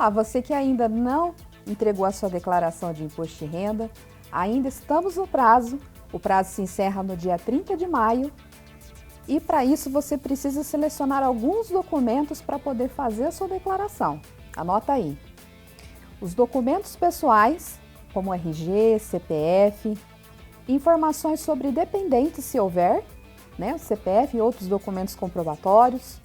lá, você que ainda não entregou a sua declaração de imposto de renda, ainda estamos no prazo. O prazo se encerra no dia 30 de maio. E para isso você precisa selecionar alguns documentos para poder fazer a sua declaração. Anota aí. Os documentos pessoais, como RG, CPF, informações sobre dependentes, se houver, né, o CPF e outros documentos comprobatórios,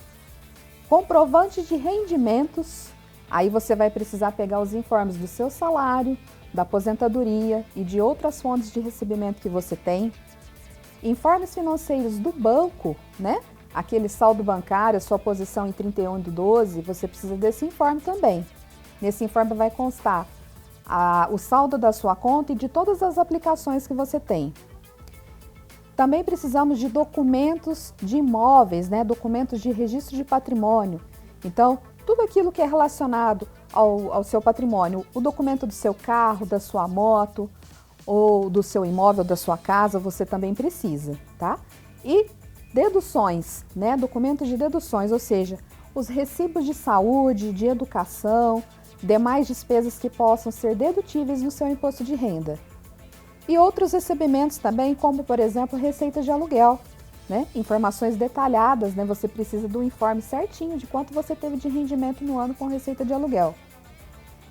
comprovante de rendimentos. Aí você vai precisar pegar os informes do seu salário, da aposentadoria e de outras fontes de recebimento que você tem. Informes financeiros do banco, né? Aquele saldo bancário, sua posição em 31/12, você precisa desse informe também. Nesse informe vai constar o saldo da sua conta e de todas as aplicações que você tem. Também precisamos de documentos de imóveis, né? Documentos de registro de patrimônio. Então, tudo aquilo que é relacionado ao seu patrimônio, o documento do seu carro, da sua moto, ou do seu imóvel, da sua casa, você também precisa, tá? E deduções, né? Documentos de deduções, ou seja, os recibos de saúde, de educação, demais despesas que possam ser dedutíveis no seu imposto de renda. E outros recebimentos também, como, por exemplo, receita de aluguel, né? Informações detalhadas, né? Você precisa do informe certinho de quanto você teve de rendimento no ano com receita de aluguel.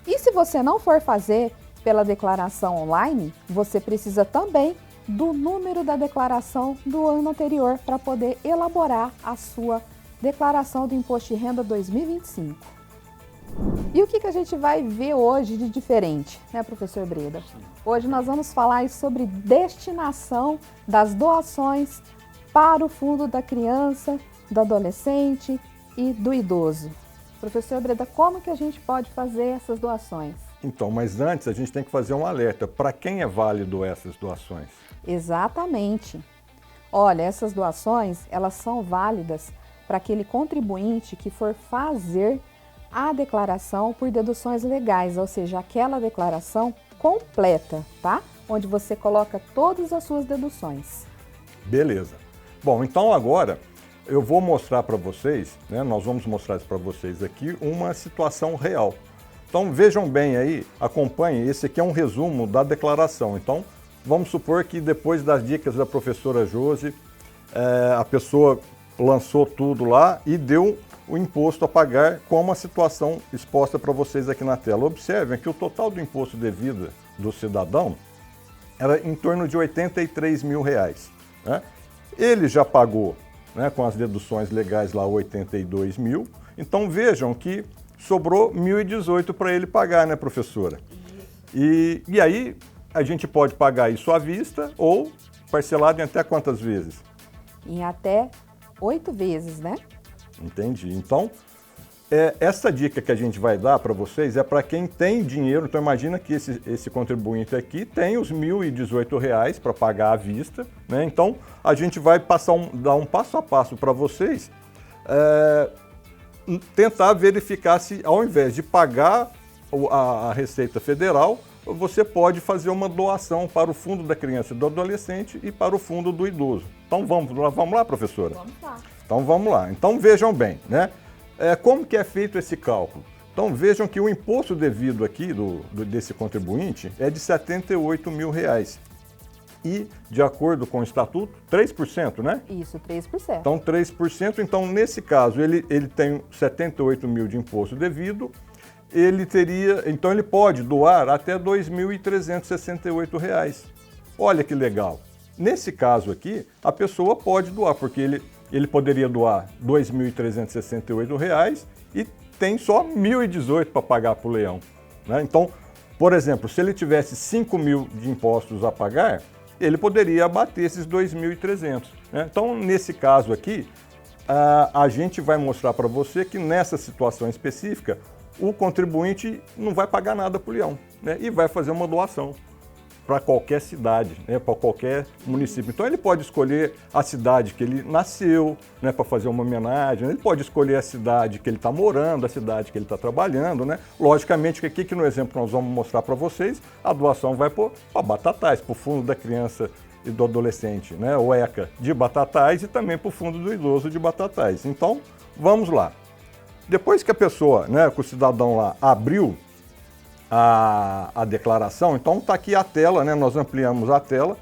E se você não for fazer pela declaração online, você precisa também do número da declaração do ano anterior para poder elaborar a sua declaração do Imposto de Renda 2025. E o que a gente vai ver hoje de diferente, né, professor Breda? Hoje nós vamos falar sobre destinação das doações para o fundo da criança, do adolescente e do idoso. Professor Breda, como que a gente pode fazer essas doações? Então, mas antes a gente tem que fazer um alerta. Para quem é válido essas doações? Exatamente. Olha, essas doações, elas são válidas para aquele contribuinte que for fazer a declaração por deduções legais, ou seja, aquela declaração completa, tá? Onde você coloca todas as suas deduções. Beleza. Bom, então agora eu vou mostrar para vocês, né, nós vamos mostrar para vocês aqui uma situação real. Então vejam bem aí, acompanhem, esse aqui é um resumo da declaração. Então vamos supor que depois das dicas da professora Josi, a pessoa lançou tudo lá e deu o imposto a pagar com a situação exposta para vocês aqui na tela. Observem que o total do imposto devido do cidadão era em torno de R$83 mil. Né? Ele já pagou, né, com as deduções legais lá 82 mil, então vejam que sobrou 1.018 para ele pagar, né, professora? E aí a gente pode pagar isso à vista ou parcelado em até quantas vezes? Em até 8 vezes, né? Entendi. Então, essa dica que a gente vai dar para vocês é para quem tem dinheiro. Então, imagina que esse contribuinte aqui tem os R$1.018 para pagar à vista, né? Então, a gente vai dar um passo a passo para vocês, tentar verificar se, ao invés de pagar a Receita Federal, você pode fazer uma doação para o Fundo da Criança e do Adolescente e para o Fundo do Idoso. Então, vamos lá, professora? Vamos lá. Então, vamos lá. Então, vejam bem, né? Como que é feito esse cálculo? Então, vejam que o imposto devido aqui desse contribuinte é de R$78 mil. E, de acordo com o Estatuto, 3%, né? Isso, 3%. Então, 3%. Então, nesse caso, ele tem 78 mil de imposto devido, então ele pode doar até R$ 2.368. Olha que legal. Nesse caso aqui, a pessoa pode doar, porque ele poderia doar R$ 2.368 e tem só R$ 1.018 para pagar para o leão. Né? Então, por exemplo, se ele tivesse 5 mil de impostos a pagar, ele poderia abater esses 2.300. Né? Então, nesse caso aqui, a gente vai mostrar para você que nessa situação específica, o contribuinte não vai pagar nada para o leão, né? E vai fazer uma doação para qualquer cidade, né? Para qualquer município. Então ele pode escolher a cidade que ele nasceu, né? Para fazer uma homenagem, ele pode escolher a cidade que ele está morando, a cidade que ele está trabalhando, né? Logicamente que aqui que no exemplo nós vamos mostrar para vocês, a doação vai para Batatais, para o Fundo da Criança e do Adolescente, né? O ECA de Batatais e também para o Fundo do Idoso de Batatais. Então, vamos lá. Depois que a pessoa, né, que o cidadão lá abriu a declaração, então está aqui a tela, né, nós ampliamos a tela,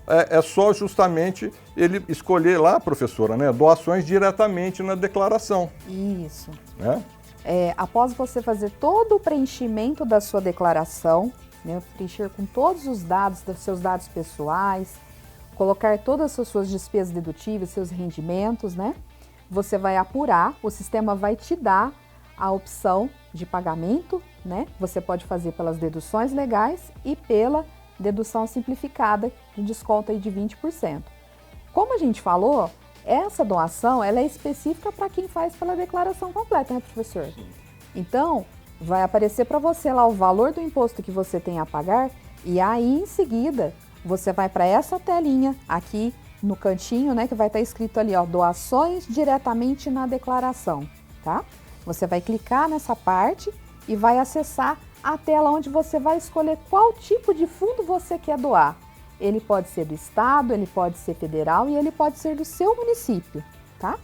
é só justamente ele escolher lá, professora, né, doações diretamente na declaração. Isso. Né? Após você fazer todo o preenchimento da sua declaração, né, preencher com todos os dados, dos seus dados pessoais, colocar todas as suas despesas dedutíveis, seus rendimentos, né? Você vai apurar, o sistema vai te dar a opção de pagamento, né? Você pode fazer pelas deduções legais e pela dedução simplificada, de desconto aí de 20%. Como a gente falou, essa doação ela é específica para quem faz pela declaração completa, né, professor? Sim. Então, vai aparecer para você lá o valor do imposto que você tem a pagar e aí, em seguida, você vai para essa telinha aqui no cantinho, né, que vai estar escrito ali, ó, doações diretamente na declaração, tá? Você vai clicar nessa parte e vai acessar a tela onde você vai escolher qual tipo de fundo você quer doar. Ele pode ser do estado, ele pode ser federal e ele pode ser do seu município, tá?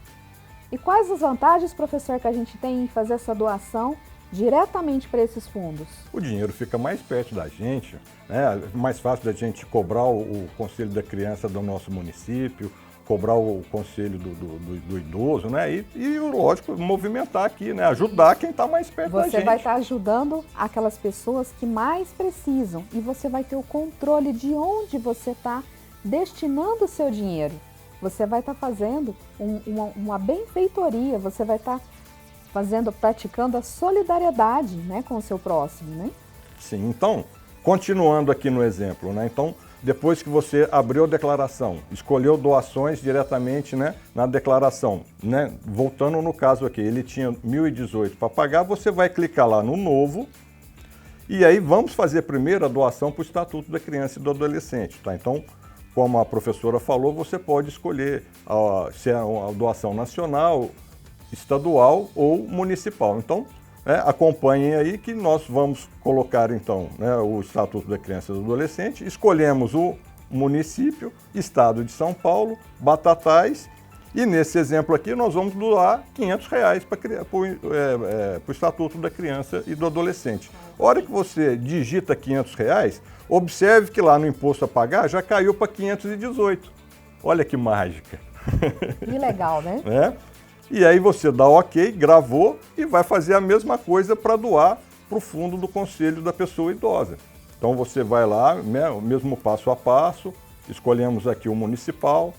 E quais as vantagens, professor, que a gente tem em fazer essa doação diretamente para esses fundos? O dinheiro fica mais perto da gente, né? Mais fácil da gente cobrar o Conselho da Criança do nosso município, cobrar o Conselho do Idoso, né? E lógico, movimentar aqui, né? Ajudar quem está mais perto da gente. Você vai estar ajudando aquelas pessoas que mais precisam e você vai ter o controle de onde você está destinando o seu dinheiro. Você vai estar fazendo uma benfeitoria, você vai estar praticando a solidariedade, né, com o seu próximo, né? Sim, então, continuando aqui no exemplo, né? Então, depois que você abriu a declaração, escolheu doações diretamente, né, na declaração, né? Voltando no caso aqui, ele tinha 1.018 para pagar, você vai clicar lá no novo e aí vamos fazer primeiro a doação para o Estatuto da Criança e do Adolescente, tá? Então, como a professora falou, você pode escolher se é uma doação nacional, estadual ou municipal. Então, acompanhem aí que nós vamos colocar, então, né, o Estatuto da Criança e do Adolescente, escolhemos o município, Estado de São Paulo, Batatais, e nesse exemplo aqui nós vamos doar R$500 para o Estatuto da Criança e do Adolescente. A hora que você digita R$500, observe que lá no imposto a pagar já caiu para 518. Olha que mágica. Que legal, né? E aí você dá OK, gravou e vai fazer a mesma coisa para doar para o fundo do Conselho da Pessoa Idosa. Então você vai lá, né, o mesmo passo a passo, escolhemos aqui o municipal,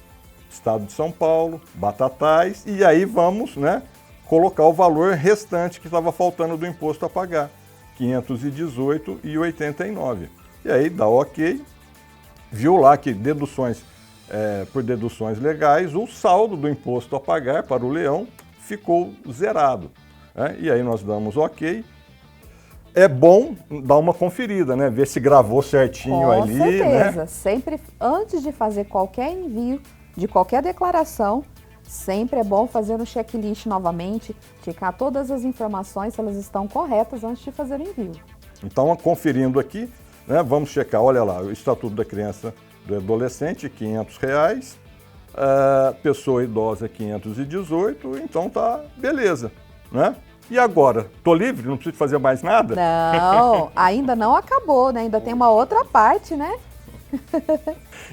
Estado de São Paulo, Batatais, e aí vamos, né, colocar o valor restante que estava faltando do imposto a pagar, R$ 518,89. E aí dá OK, viu lá que deduções por deduções legais, o saldo do imposto a pagar para o leão ficou zerado. Né? E aí nós damos OK. É bom dar uma conferida, né? Ver se gravou certinho ali. Com certeza. Né? Sempre, antes de fazer qualquer envio de qualquer declaração, sempre é bom fazer um checklist novamente, checar todas as informações, se elas estão corretas antes de fazer o envio. Então, conferindo aqui, né, vamos checar, olha lá, o Estatuto da Criança do Adolescente, R$500, pessoa idosa, 518, então tá beleza, né? E agora, tô livre? Não preciso fazer mais nada? Não, ainda não acabou, né? Ainda tem uma outra parte, né?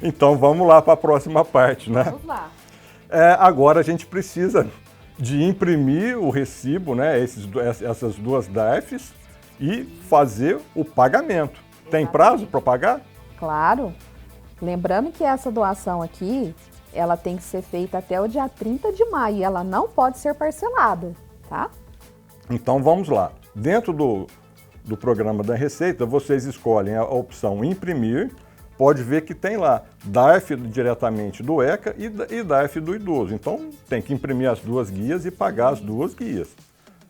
Então vamos lá para a próxima parte, né? Vamos lá. Agora a gente precisa de imprimir o recibo, né? Essas duas DARFs e fazer o pagamento. Tem prazo para pagar? Claro. Lembrando que essa doação aqui, ela tem que ser feita até o dia 30 de maio e ela não pode ser parcelada, tá? Então vamos lá. Dentro do programa da Receita, vocês escolhem a opção imprimir. Pode ver que tem lá DARF diretamente do ECA e DARF do idoso. Então tem que imprimir as duas guias e pagar as duas guias,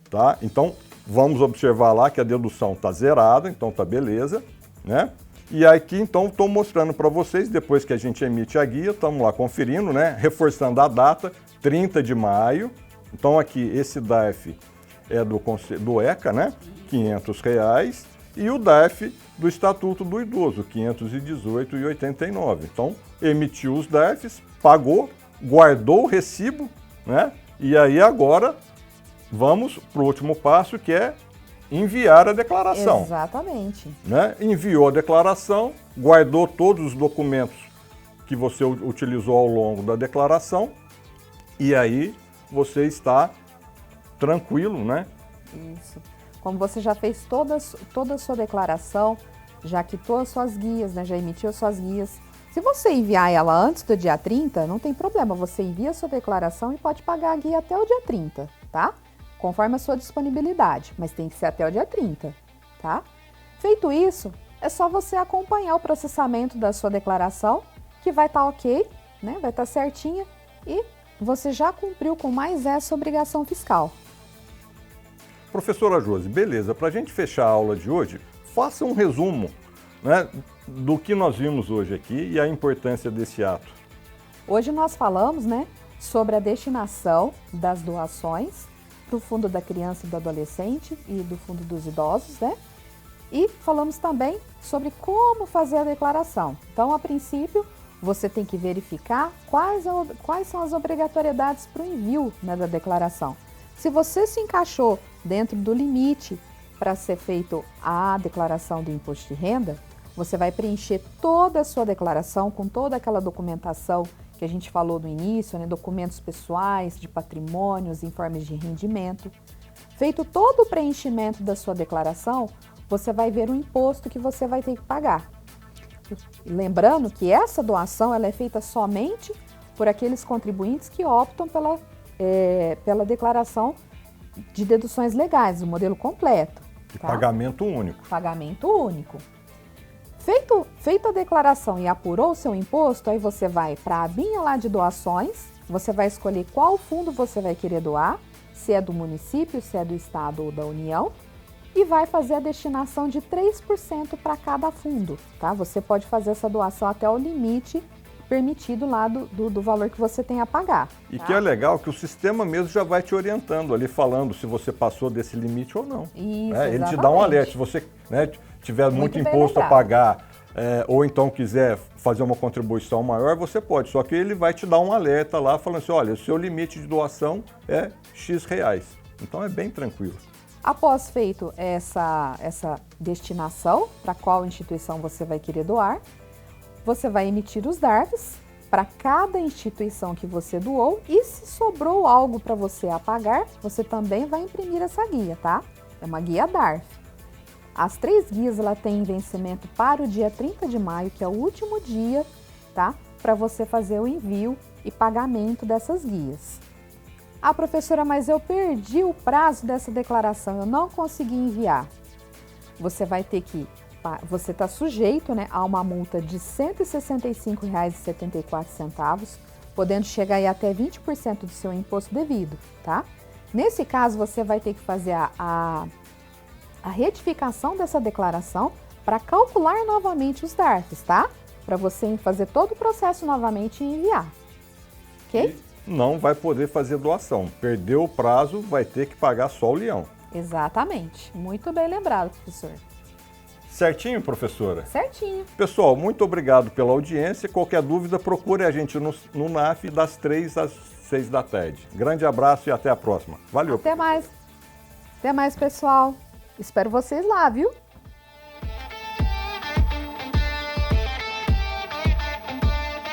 tá? Então vamos observar lá que a dedução está zerada, então tá beleza, né? E aqui, então, estou mostrando para vocês, depois que a gente emite a guia, estamos lá conferindo, né? Reforçando a data, 30 de maio. Então, aqui, esse DARF é do ECA, né? R$500. E o DARF do Estatuto do Idoso, R$518,89. Então, emitiu os DARFs, pagou, guardou o recibo, né? E aí, agora, vamos para o último passo, que é enviar a declaração. Exatamente. Né? Enviou a declaração, guardou todos os documentos que você utilizou ao longo da declaração e aí você está tranquilo, né? Isso. Como você já fez toda a sua declaração, já quitou as suas guias, né? Já emitiu as suas guias. Se você enviar ela antes do dia 30, não tem problema, você envia a sua declaração e pode pagar a guia até o dia 30, tá? Conforme a sua disponibilidade, mas tem que ser até o dia 30, tá? Feito isso, é só você acompanhar o processamento da sua declaração, que vai estar ok, né? Vai estar certinha e você já cumpriu com mais essa obrigação fiscal. Professora Josi, beleza, para a gente fechar a aula de hoje, faça um resumo, né, do que nós vimos hoje aqui e a importância desse ato. Hoje nós falamos, né, sobre a destinação das doações do Fundo da Criança e do Adolescente e do Fundo dos Idosos, né? E falamos também sobre como fazer a declaração. Então, a princípio, você tem que verificar quais são as obrigatoriedades para o envio, né, da declaração. Se você se encaixou dentro do limite para ser feito a declaração do imposto de renda, você vai preencher toda a sua declaração com toda aquela documentação que a gente falou no início, né? Documentos pessoais, de patrimônios, informes de rendimento. Feito todo o preenchimento da sua declaração, você vai ver o imposto que você vai ter que pagar. Lembrando que essa doação ela é feita somente por aqueles contribuintes que optam pela declaração de deduções legais, o modelo completo. Tá? Pagamento único. Pagamento único. Feita a declaração e apurou o seu imposto, aí você vai para a abinha lá de doações, você vai escolher qual fundo você vai querer doar, se é do município, se é do estado ou da União, e vai fazer a destinação de 3% para cada fundo, tá? Você pode fazer essa doação até o limite permitido lá do valor que você tem a pagar. E tá? que é legal que o sistema mesmo já vai te orientando ali, falando se você passou desse limite ou não. Isso, Ele te dá um alerta. Se você, né, tiver muito imposto a pagar, ou então quiser fazer uma contribuição maior, você pode. Só que ele vai te dar um alerta lá, falando assim, olha, o seu limite de doação é X reais. Então é bem tranquilo. Após feito essa destinação, para qual instituição você vai querer doar, você vai emitir os DARFs para cada instituição que você doou e se sobrou algo para você apagar, você também vai imprimir essa guia, tá? É uma guia DARF. As 3 guias ela tem vencimento para o dia 30 de maio, que é o último dia, tá? Para você fazer o envio e pagamento dessas guias. Ah, professora, mas eu perdi o prazo dessa declaração, eu não consegui enviar. Você vai ter que você está sujeito, né, a uma multa de R$ 165,74, podendo chegar aí até 20% do seu imposto devido, tá? Nesse caso, você vai ter que fazer a retificação dessa declaração para calcular novamente os DARFs, tá? Para você fazer todo o processo novamente e enviar, ok? E não vai poder fazer doação. Perdeu o prazo, vai ter que pagar só o leão. Exatamente. Muito bem lembrado, professor. Certinho, professora? Certinho. Pessoal, muito obrigado pela audiência. Qualquer dúvida, procure a gente no NAF das 3 às 6 da tarde. Grande abraço e até a próxima. Valeu. Até mais. Até mais, pessoal. Espero vocês lá, viu?